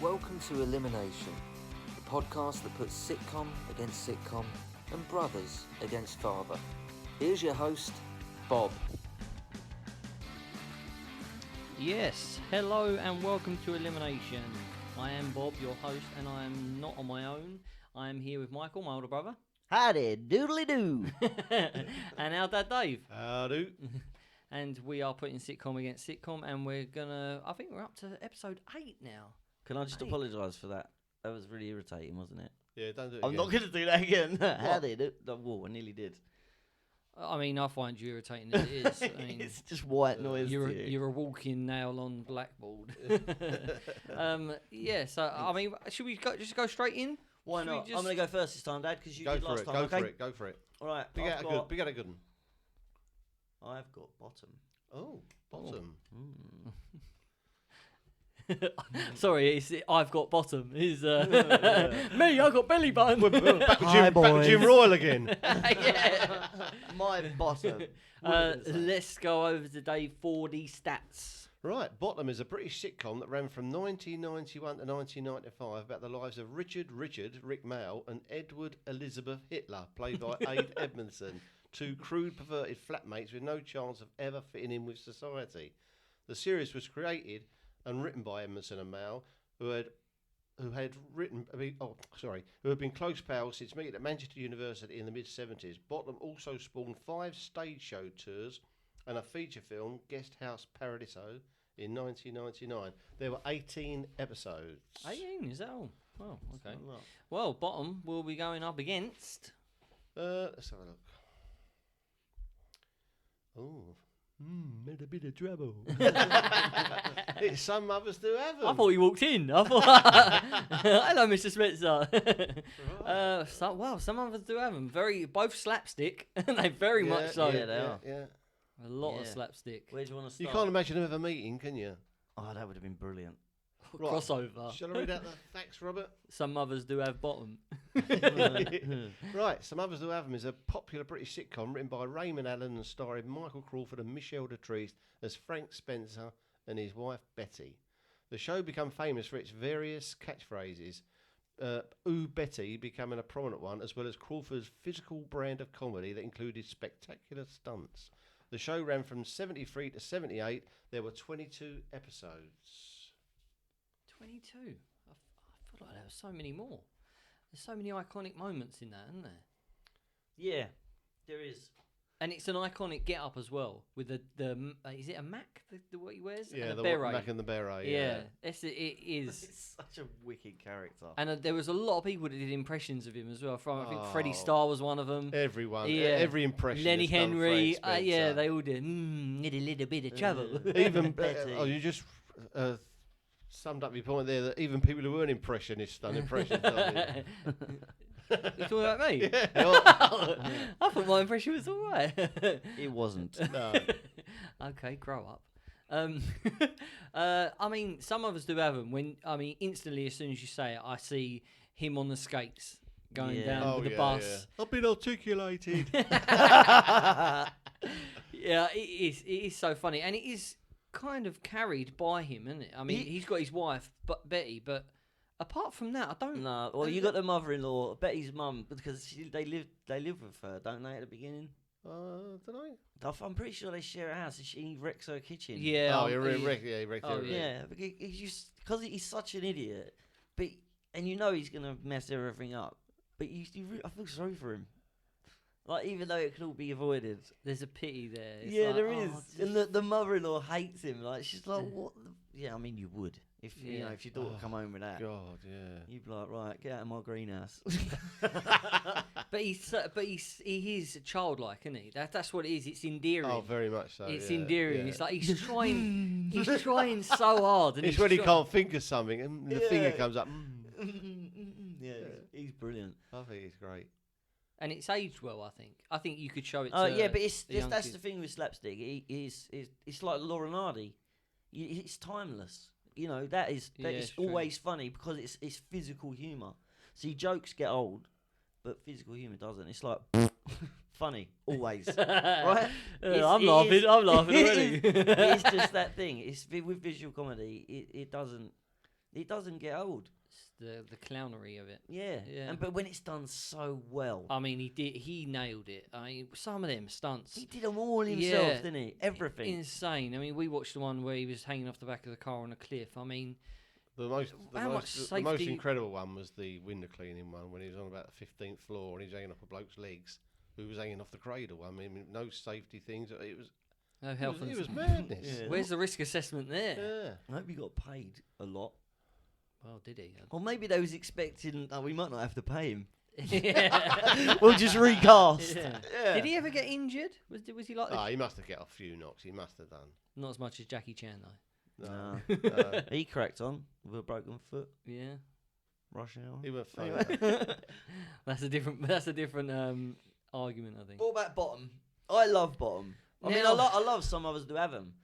Welcome to Elimination, the podcast that puts sitcom against sitcom and brothers against father. Here's your host, Bob. Yes, hello and welcome to Elimination. I am Bob, your host, and I am not on my own. I am here with Michael, my older brother. Howdy, doodly-doo. And our dad, Dave. Howdy. And we are putting sitcom against sitcom, and we're gonna, I think we're up to episode 8 now. Can I just apologise for that? That was really irritating, wasn't it? Yeah, don't do it I'm again. not going to do that again. Howdy, I nearly did. I mean, I find you irritating as it is. I mean, It's just white noise. you're a walking nail on blackboard. Yeah, so, I mean, should we just go straight in? Why Should not? we I'm going to go first this time, Dad, because you Go did for last it, time. go Okay? for it, go for it. All right, Big out a good one. I've got bottom. Oh, bottom. Sorry, I've got bottom. Is me? I've got belly button. We're back with Hi, back with Jim boys. Royal again. Yeah. My bottom. Let's go over to Dave 4D stats. Right, Bottom is a British sitcom that ran from 1991 to 1995 about the lives of Richard, Rick Mayall, and Edward Elizabeth Hitler, played by Ade Edmondson, two crude, perverted flatmates with no chance of ever fitting in with society. The series was created and written by Edmondson and Mayall, who had been close pals since meeting at Manchester University in the mid-70s. Bottom also spawned 5 stage show tours and a feature film, Guest House Paradiso, in 1999. There were 18 episodes. 18, is that all? Oh, okay. Not a lot. Well, Bottom will be going up against. Let's have a look. Oh, made a bit of trouble. It's Some Mothers Do Have 'Em. I thought you walked in. I thought, hello, Mr. Spencer. Some of us do have them. Both slapstick, and they very much so. yeah, they are. Yeah. A lot of Yeah. slapstick. Where do you want to You start? can't imagine them ever meeting, can you? Oh, that would have been brilliant. Right. Crossover. Shall I read out the facts, Robert? Some mothers do have bottom. Right, Some Others Do Have 'Em is a popular British sitcom written by Raymond Allen and starring Michael Crawford and Michelle D'Atriste as Frank Spencer and his wife Betty. The show became famous for its various catchphrases, Ooh Betty becoming a prominent one, as well as Crawford's physical brand of comedy that included spectacular stunts. The show ran from 73 to 78. There were 22 episodes. 22. I feel like there were so many more. There's so many iconic moments in that, isn't there? Yeah, there is. And it's an iconic get-up as well, with the is it a Mac, the what he wears? Yeah, and the beret. Mac and the beret. Yeah, it is. It's such a wicked character. And there was a lot of people that did impressions of him as well. I think Freddie Oh. Starr was one of them. Everyone, Yeah. every impression. Lenny has done Henry, Frank yeah, Spencer. they all did. Need a little bit of trouble. Even Betty. you just summed up your point there that even people who weren't impressionists done impressions. Don't they? You talking about me? Yeah. I thought my impression was all right. It wasn't. No. Okay, grow up. I mean, some of us do have them. Instantly, as soon as you say it, I see him on the skates going Yeah. down with the bus. Yeah. I've been articulated. Yeah, it is so funny, and it is kind of carried by him, isn't it? I mean, he's got his wife, Betty, but apart from that, I don't. No, well, you got the mother-in-law, Betty's mum, because they live with her, don't they, at the beginning? Don't know. I'm pretty sure they share a house, and she wrecks her kitchen. Yeah. Oh, you're Rick. Yeah, Rick. Oh, Yeah, because he's such an idiot, and you know he's gonna mess everything up. But I feel sorry for him. Like, even though it could all be avoided. There's a pity there. It's Yeah, like, there oh, is. just- And the mother-in-law hates him. Like, she's like, what? Yeah, I mean, you would if you know if your daughter come home with that. God, yeah. You'd be like, right, get out of my greenhouse. But he is childlike, isn't he? That's what it is. It's endearing. Oh, very much so. It's yeah, endearing. yeah. It's like he's trying. He's trying so hard, and It's he's when he try- can't think of something and the finger Yeah. comes up. Yeah, he's brilliant. I think he's great. And it's aged well, I think. I think you could show it. Oh to yeah, but the young that's kids. the thing with slapstick. It's like Laura Nardi. It's timeless. You know that is Yeah, it's it's true. always funny because it's physical humour. See, jokes get old, but physical humour doesn't. It's like funny always, right? I'm laughing. I'm laughing already. It's just that thing. It's with visual comedy. It doesn't. It doesn't get old. It's the clownery of it. Yeah. Yeah. But when it's done so well. I mean, he nailed it. I mean, some of them stunts. He did them all himself, Yeah. didn't he? Everything. Insane. I mean, we watched the one where he was hanging off the back of the car on a cliff. I mean, The How much most safety- incredible one was the window cleaning one when he was on about the 15th floor and he was hanging off a bloke's legs who was hanging off the cradle. I mean, no safety things. It was no health and it was madness. Yeah. Where's the risk assessment there? Yeah. I hope he got paid a lot. Well, did he? Or maybe they was expecting, we might not have to pay him. Yeah. We'll just recast. Yeah. Yeah. Did he ever get injured? Was he like? Oh, he must have got a few knocks. He must have done. Not as much as Jackie Chan though. No. No. He cracked on with a broken foot. Yeah. Rush hour. He went funny. Anyway. That's a different argument, I think. What about Bottom? I love Bottom. I mean, Now- I love some others do have them.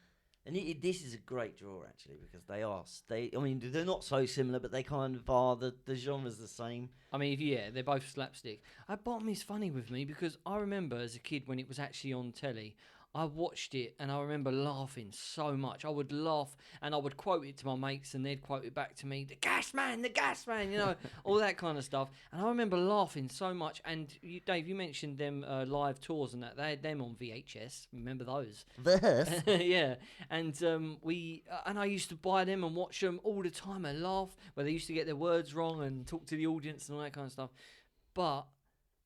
And this is a great draw, actually, because I mean, they're not so similar, but they kind of are. The genre's the same. I mean, they're both slapstick. Bottom is funny with me because I remember as a kid when it was actually on telly, I watched it and I remember laughing so much. I would laugh and I would quote it to my mates and they'd quote it back to me. The gas man, you know, all that kind of stuff. And I remember laughing so much. And Dave, you mentioned them live tours and that. They had them on VHS. Remember those? Verse. Yeah. And I used to buy them and watch them all the time and laugh where they used to get their words wrong and talk to the audience and all that kind of stuff. But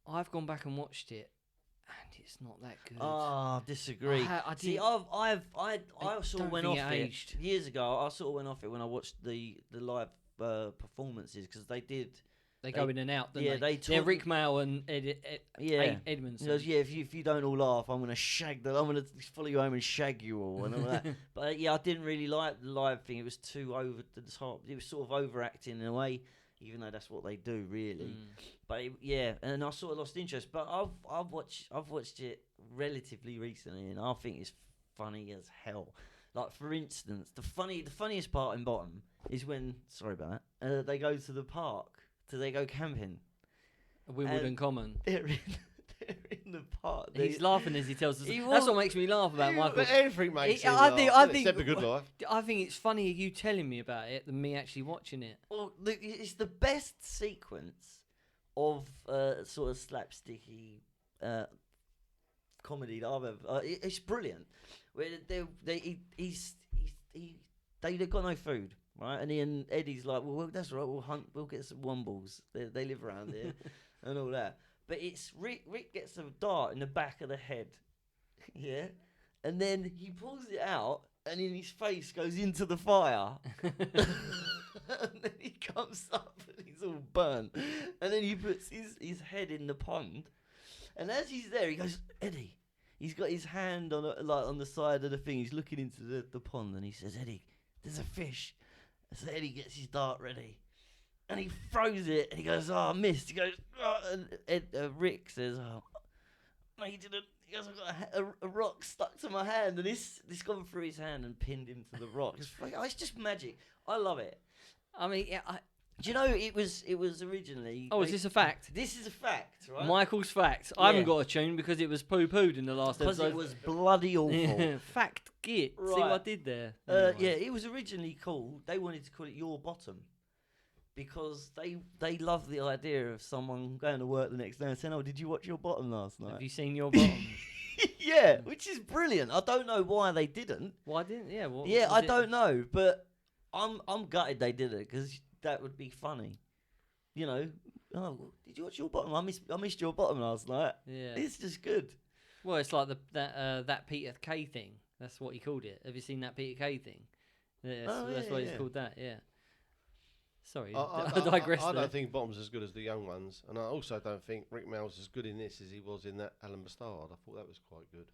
I've gone back and watched it. And it's not that good. Oh, disagree. I See, didn't- I sort of don't went think off it it aged. years ago. I sort of went off it when I watched the live performances because they did. They go in and out, don't yeah, they? they They're talk- Rick Mail and Edmondson. He goes, yeah, if you don't all laugh, I'm gonna follow you home and shag you all and all that. But yeah, I didn't really like the live thing. It was too over the top. It was sort of overacting in a way, even though that's what they do really. But yeah, and I sort of lost interest. But I've watched it relatively recently, and I think it's funny as hell. Like for instance, the funniest part in Bottom is when they go to the park. They go camping. Wimbledon Common. They're in the park. He's laughing as he tells us. He That's was- what makes me laugh about Michael. But everything makes him I laugh, think except the good life. I think it's funnier you telling me about it than me actually watching it. Well, it's the best sequence of sort of slapsticky comedy that I've ever. It's brilliant. Where they've got no food, right? And Eddie's like, well, that's right. We'll get some wombles. They live around here, and all that. But it's Rick gets a dart in the back of the head, yeah, and then he pulls it out, and in his face goes into the fire. And then he comes up and he's all burnt. And then he puts his head in the pond. And as he's there, he goes, Eddie. He's got his hand on the side of the thing. He's looking into the pond and he says, Eddie, there's a fish. So Eddie gets his dart ready. And he throws it and he goes, oh, I missed. He goes, oh, and Rick says, oh, no, you didn't. He goes, I've got a rock stuck to my hand. And this gone through his hand and pinned him to the rock. It's just magic. I love it. I mean, Do you know it was originally? oh, is this a fact? This is a fact, right? Michael's fact. I haven't Yeah. got a tune because it was poo-pooed in the last Because episode. it was bloody awful. Fact, git. See Right. what I did there? Yeah, it was originally called. They wanted to call it Your Bottom because they love the idea of someone going to work the next day and saying, "Oh, did you watch Your Bottom last night?" Have you seen your bottom? Yeah, which is brilliant. I don't know why they didn't. Why didn't? Yeah, what, Yeah, was I it- don't know, but I'm gutted they did it because that would be funny. You know, oh, did you watch Your Bottom? I missed Your Bottom last night. Yeah. It's just good. Well, it's like that Peter Kay thing. That's what he called it. Have you seen that Peter Kay thing? Yeah, that's why he's called that. Yeah. Sorry, I digress. I there. don't think Bottom's as good as the young ones, and I also don't think Rick Mail's as good in this as he was in that Alan Bastard. I thought that was quite good.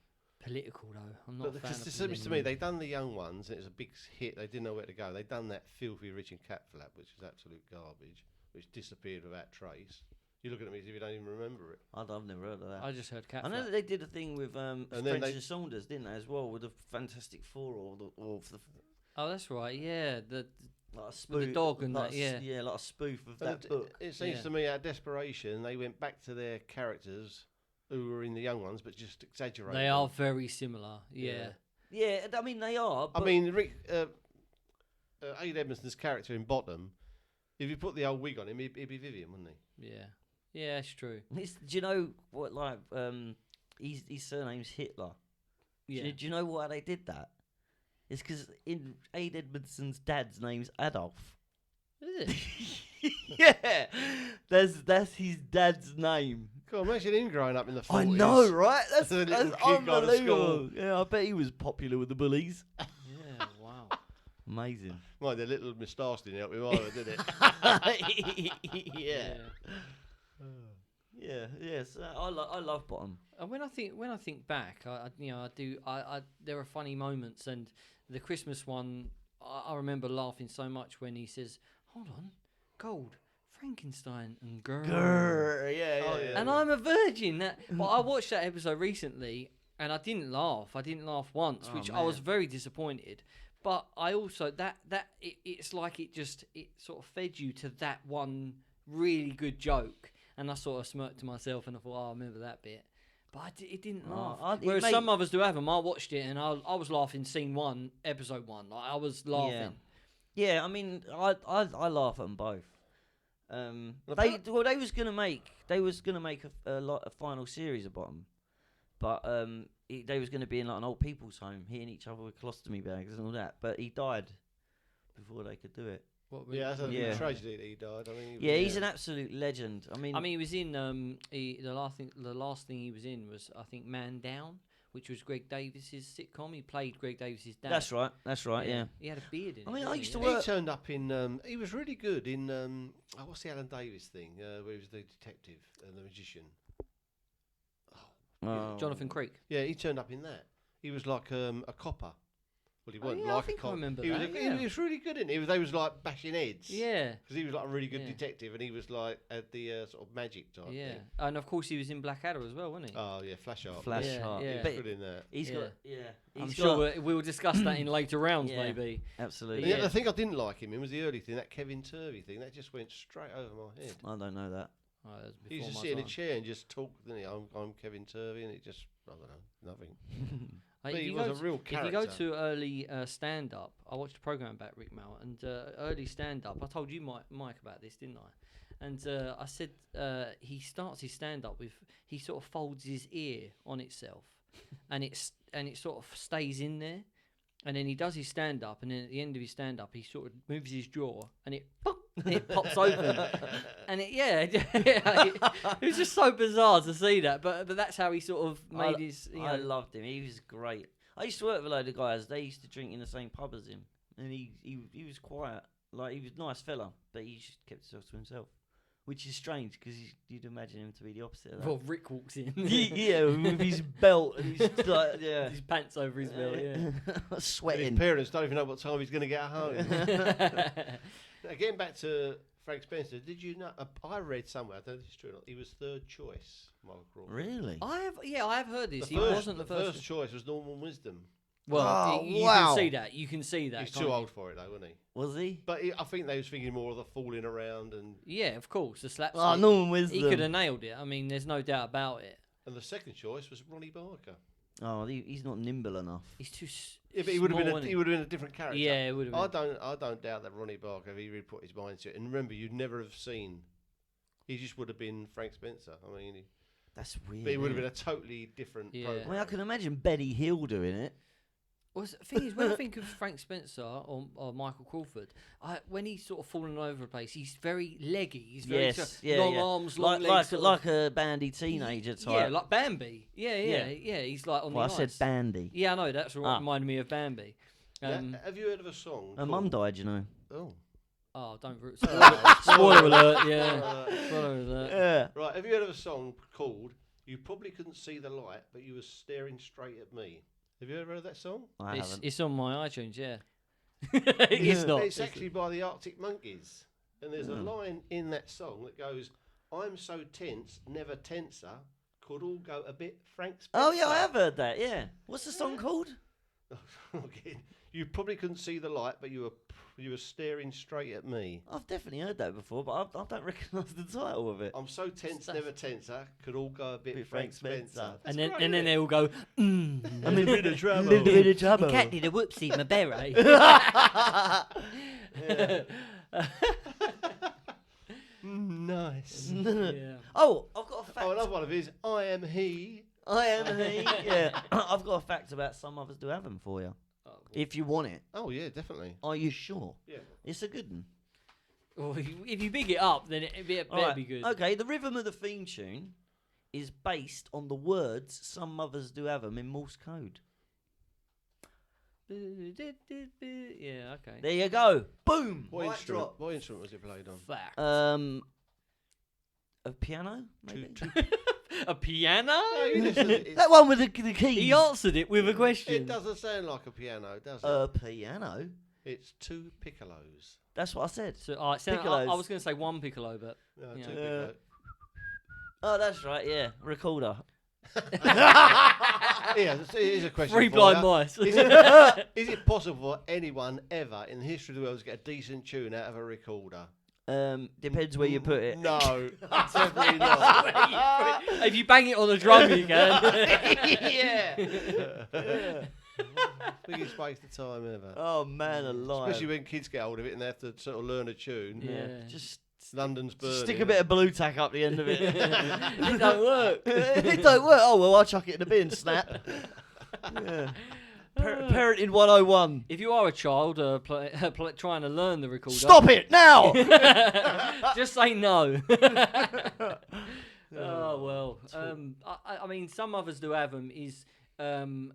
Political though. I'm not. But a fan because of it seems to me millennium. they done the young ones, and it was a big hit. They didn't know where to go. They done that filthy Richard Cat flap, which is absolute garbage, which disappeared without trace. You look at me as if you don't even remember it. I've never heard of that. I just heard cat. I know that they did a thing with then French they- and Saunders, didn't they, as well, with the Fantastic Four or the Oh, that's right. Yeah, like a spoof, With the dog and like that, yeah. yeah, like a spoof of But that book. it seems Yeah. to me, out of desperation, they went back to their characters who were in the young ones, but just exaggerated. they them. are very similar. Yeah. Yeah, I mean they are. I But mean, Rick. Aid Edmondson's character in Bottom, if you put the old wig on him, he'd be Vivian, wouldn't he? Yeah. Yeah, that's true. Do you know what? Like, his surname's Hitler. Yeah. Do you know why they did that? It's because in Aid Edmondson's dad's name's Adolf. Is it? Yeah, that's his dad's name. God, imagine him growing up in the 40s. I know, right? That's As a little that's kid going to unbelievable. Yeah, I bet he was popular with the bullies. Yeah, wow. Amazing. Well, the little moustache didn't help him either, did it? Yeah. Yeah. So I love Bottom. And when I think back, I there are funny moments, and the Christmas one, I remember laughing so much when he says, "Hold on, gold, Frankenstein, and girl." Grrr, yeah. Oh, yeah. And I'm a virgin. But I watched that episode recently, and I didn't laugh. I didn't laugh once, Oh, which I was man. very disappointed. But I also it's like it sort of fed you to that one really good joke, and I sort of smirked to myself and I thought, oh, I remember that bit. But it didn't laugh. Whereas some others do have them. I watched it and I was laughing scene 1, episode 1. Like, I was laughing. Yeah, I mean, I laugh at them both. They was gonna make a final series of Bottom, but they was gonna be in like an old people's home, hitting each other with colostomy bags and all that. But he died before they could do it. Yeah, that's a Yeah. tragedy that he died. I mean, He's an absolute legend. I mean, he was in the last thing he was in was, I think, Man Down, which was Greg Davis's sitcom. He played Greg Davis's dad. that's right. Yeah. He had a beard in it. I mean, I didn't used he? to He work- turned up in. He was really good in. What's the Alan Davis thing? Where he was the detective and the magician. Jonathan Creek. Yeah, he turned up in that. He was like a copper. Well, he wasn't yeah, I like think a I copper. remember he that, was, yeah. he was really good in it. They was like bashing heads. Yeah. Because he was like a really good Yeah. detective, and he was like at the sort of magic type Yeah. thing. And of course he was in Blackadder as well, wasn't he? Oh yeah, Flash Art. Flash Yeah, Heart. yeah. He was But good in that. he's got I'm he's sure got- we'll discuss that in later rounds, Yeah. maybe. absolutely. Yeah. Yeah. The thing I didn't like him in was the early thing, that Kevin Turvey thing. That just went straight over my head. I don't know that. Oh, that was He used before to my sit in a time. chair and just talk. Didn't he? I'm Kevin Turvey, and it just I don't know, nothing. Like, But if he you was go a real If you go character. to early stand-up, I watched a program about Rick Mel, and early stand-up, I told you, Mike, about this, didn't I? And I said he starts his stand-up with, he sort of folds his ear on itself, and it sort of stays in there, and then he does his stand-up, and then at the end of his stand-up, he sort of moves his jaw, and it pops open, and it was just so bizarre to see that, but that's how he sort of made his. I loved him. He was great. I used to work with a load of guys. They used to drink in the same pub as him, and he was quiet. Like, he was a nice fella, but he just kept himself to himself, which is strange because you'd imagine him to be the opposite of that. Well, Rick walks in. Yeah, with his belt and his like, yeah, His pants over his belt, yeah. And sweating. his parents don't even know what time he's going to get home. Now, getting back to Frank Spencer, did you know? I read somewhere, I don't know if it's true or not, he was third choice, Michael Crawford. Really? I have heard this. The He first- wasn't the first. choice was Norman Wisdom. Well, Oh, you wow. can see that. You can see that. He's can't too you? old for it, though, wasn't he? Was he? But I think they was thinking more of the falling around, and Yeah, of course. The slapstick. Oh, Norman Wisdom. He could have nailed it. I mean, there's no doubt about it. the second choice was Ronnie Barker. Oh, he's not nimble enough. He's too. Yeah, but he would have small, been isn't he would have been a different character. Yeah, it would have been. I don't doubt that Ronnie Barker, if he really put his mind to it. And remember, you'd never have seen. He just would have been Frank Spencer. I mean, That's weird. but he would have isn't been a totally different. Yeah. program. I mean, I can imagine Betty Hill doing it. Well, the thing is, when I think of Frank Spencer or Michael Crawford, when he's sort of falling all over the place, he's very leggy. He's very long arms, long legs. like a bandy teenager type. Yeah, like Bambi. Yeah. He's like on Well, I the said ice. bandy. Yeah, I know. That's what reminded me of Bambi. Yeah, have you heard of a song? Her mum died, you know. Oh. Oh, don't root. Spoiler alert, yeah. Spoiler alert. Yeah. Right, have you heard of a song called "You Probably Couldn't See the Light, But You Were Staring Straight at Me"? Have you ever heard of that song? I haven't. It's on my iTunes, yeah. It's not. It's actually by the Arctic Monkeys. And there's a line in that song that goes, "I'm so tense, never tenser, could all go a bit Frank Spencer." Oh, yeah, I have heard that, yeah. What's the song called? Okay. You probably couldn't see the light, but you were staring straight at me. I've definitely heard that before, but I don't recognise the title of it. I'm so tense, Stuff. never tenser, could all go a bit Frank Spencer. And then they all go, I'm in a bit of trouble. Cat did a whoopsie, my beret. Nice. Yeah. Oh, I've got a fact. Oh, another one of his. I am he. I am he. Yeah. I've got a fact about some others do have them for you. Oh, If you want it. Oh yeah, definitely. Are you sure? Yeah. It's a good one. well, if you big it up, then it better Alright, be good. Okay, the rhythm of the theme tune is based on the words some mothers do have them in Morse code. Yeah, okay. There you go. Boom. What Mic instrument? drop. What instrument was it played on? Fact. A piano, maybe. A piano? No, you listen, That one with the keys. He answered it with a question. it doesn't sound like a piano, does it? A piano. It's two piccolos. That's what I said. So, I Piccolos. was going to say one piccolo, but No, Yeah. two piccolos. Oh, that's right. Yeah, recorder. Yeah, here's a question. three for blind ya. mice. Is it possible for anyone ever in the history of the world to get a decent tune out of a recorder? Depends where you put it. No, definitely not. If you bang it on the drum, you can. Yeah. Biggest waste of time ever. Oh man, alive. Especially when kids get hold of it and they have to sort of learn a tune. Yeah. Just London's burning. stick a bit of blue tack up the end of it. It don't work. It don't work. Oh well, I'll chuck it in the bin. Snap. Yeah. Parenting 101. If you are a child trying to learn the recorder, Stop it now. just say no. Oh well. I mean, some others do have them. And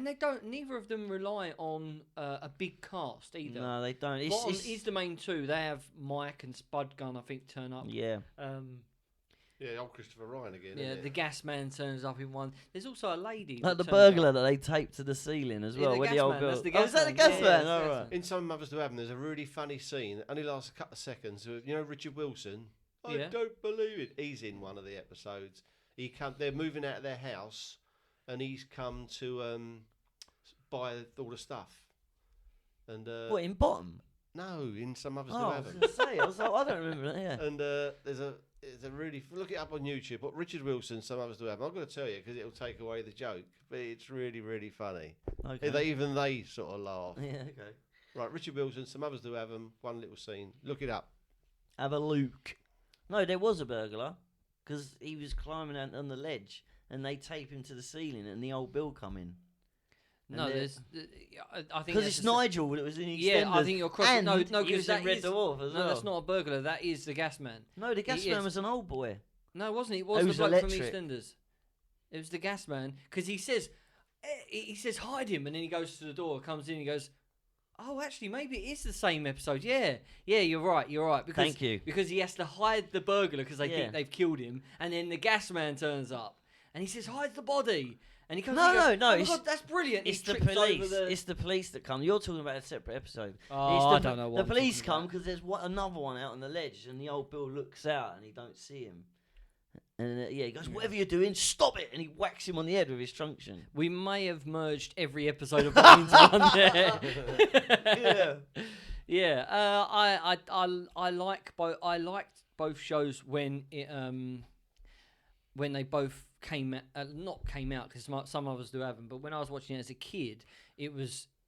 they don't. Neither of them rely on a big cast either. No, they don't. Bottom is the main two. They have Mike and Spud Gun, I think, turn up. Yeah. Yeah, old Christopher Ryan again. Yeah, isn't the it? gas man turns up in one. There's also a lady. Like the that turns burglar up. that they taped to the ceiling as Yeah, well. the With gas the old man, girl. that's the Oh, is gas that the man. gas Yeah, man? that's the All gas right. man. In Some Mothers Do Have Them, there's a really funny scene that only lasts a couple of seconds. You know Richard Wilson? I Yeah. don't believe it. He's in one of the episodes. They're moving out of their house, and he's come to buy all the stuff. And What, in bottom? no, in Some Mothers Oh, Do I Have was Them. going to say. I was like, I don't remember that. Yeah. And there's a really look it up on YouTube. But Richard Wilson, Some Others Do Have Them. I'm going to tell you because it'll take away the joke, but it's really really funny. Okay. Even they sort of laugh. Yeah, okay. Right, Richard Wilson, Some Others Do Have Them. One little scene. Look it up. Have a look. No, there was a burglar because he was climbing out on the ledge and they tape him to the ceiling and the old Bill come in. No, And there's. I think because that's it's just a- Nigel that was in EastEnders. Yeah, I think you're crossing. And No, he because was in that Red is. Dwarf as No, well. that's not a burglar. That is the gas man. No, the gas He man is. was an old boy. No, it wasn't. It It was the was bloke electric. from EastEnders. It was the gas man because he says hide him, and then he goes to the door, comes in, he goes, oh, actually, maybe it is the same episode. Yeah, you're right. Because, Thank you. Because he has to hide the burglar because they Yeah. think they've killed him, and then the gas man turns up, and he says, hide the body. And he comes No, in and goes, no, oh my it's- God, that's brilliant. It's He the trips over police. the- It's the police that come. You're talking about a separate episode. Oh, It's I the, don't know what The I'm police talking come about. because there's another one out on the ledge, and the old Bill looks out and he don't see him. And yeah, he goes, "Whatever you're doing, stop it!" And he whacks him on the head with his truncheon. We may have merged every episode of Brains one there. Yeah. Yeah, I like both. I liked both shows when they both came out, not came out because some of us do have them. But when I was watching it as a kid,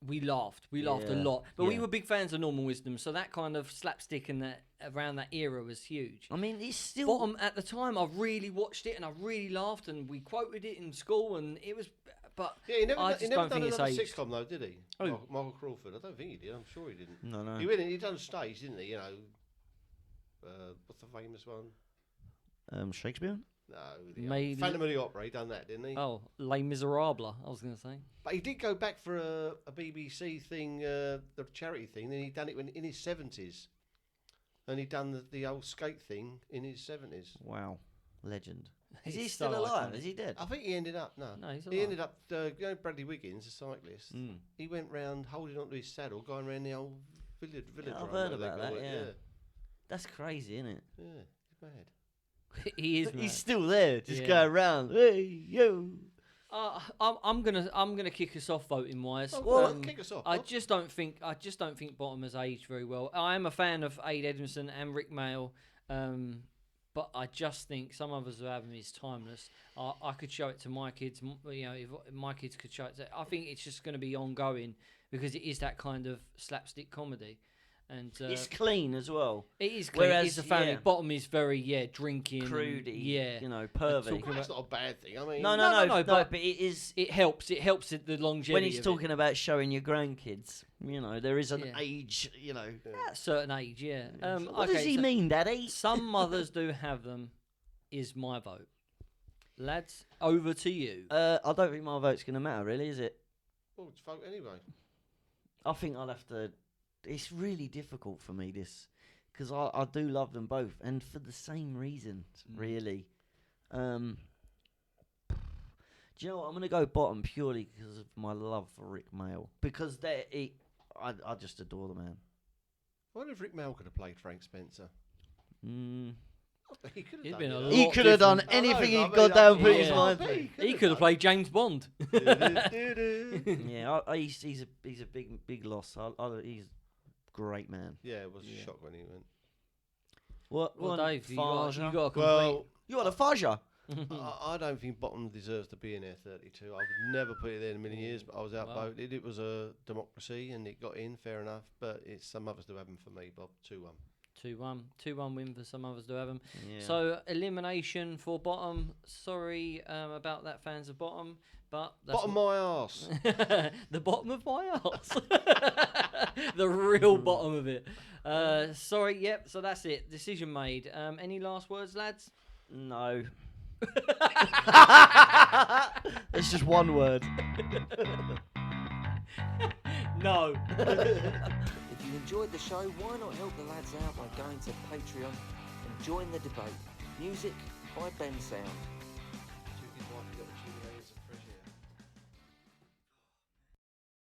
we laughed a Yeah, lot. But we yeah. were big fans of Normal Wisdom, so that kind of slapstick and that around that era was huge. I mean, it's still. Bottom at the time, I really watched it and I really laughed, and we quoted it in school, and it was. But Yeah, he never, I he just never don't done think it's another aged. sitcom though, did he? Who? Michael Crawford. I don't think he did. I'm sure he didn't. No. He done stage, didn't he? You know, what's the famous one? Shakespeare. No, Maybe- Phantom of the Opera. He done that, didn't he? Oh, Les Miserables, I was going to say. But he did go back for a BBC thing, the charity thing. Then he done it in his 70s, and he done the old skate thing in his 70s. Wow, legend. Is He's he still so alive? iconic. Is he dead? I think he ended up No, he's He alive. ended up. You know, Bradley Wiggins, the cyclist. Mm. He went round holding onto his saddle, going round the old village. I've or heard whatever they about call that, it. yeah. That's crazy, isn't it? Yeah, it's mad. He is. He's mad. still there, just Yeah. going around. Hey, yo. I'm gonna kick us off voting wise. Well, kick us off. I Bob. just don't think Bottom has aged very well. I am a fan of Aid Edmondson and Rick Mail, but I just think Some of us who have him is timeless. I could show it to my kids. You know, if my kids could show it, I think it's just going to be ongoing because it is that kind of slapstick comedy. And it's clean as well. it is clean. Whereas, It's a family. yeah. Bottom is very drinking, Crudy, yeah, you know, pervy. talking That's not a bad thing. I mean, No, but it is. it helps. It helps the longevity. When he's of talking about showing your grandkids, you know, there is an Yeah. age, you know. at a certain age, yeah. What does he mean, Daddy? Some mothers do have them. Is my vote, lads? Over to you. I don't think my vote's going to matter, really, is it? well, it's vote anyway. I think I'll have to. It's really difficult for me, this, because I do love them both, and for the same reasons, really. Do you know what? I'm going to go bottom purely because of my love for Rick Mail. Because I just adore the man. I wonder if Rick Mail could have played Frank Spencer. He could He'd have been done a it. He lot could have done different. anything I know, he'd but I got down mean, put his yeah. mind He to. He could have played James Bond. Yeah, he's a big loss. He's a great man. Yeah, it was a shock when he went. What? Well, one, Dave, you got a complete. Well, you got a Faja. I don't think Bottom deserves to be in there 32. I would never put it there in a million years, but I was outvoted. It was a democracy and it got in, fair enough. But it's some others do have them for me, Bob. 2-1. 2-1 win for some others do have them. Yeah. So elimination for Bottom. Sorry about that, fans of Bottom, but that's Bottom my arse. the bottom of my arse. The real bottom of it. Sorry. Yep. So that's it. Decision made. Any last words, lads? No. It's just one word. No. If you enjoyed the show, why not help the lads out by going to Patreon and join the debate. Music by Ben Sound.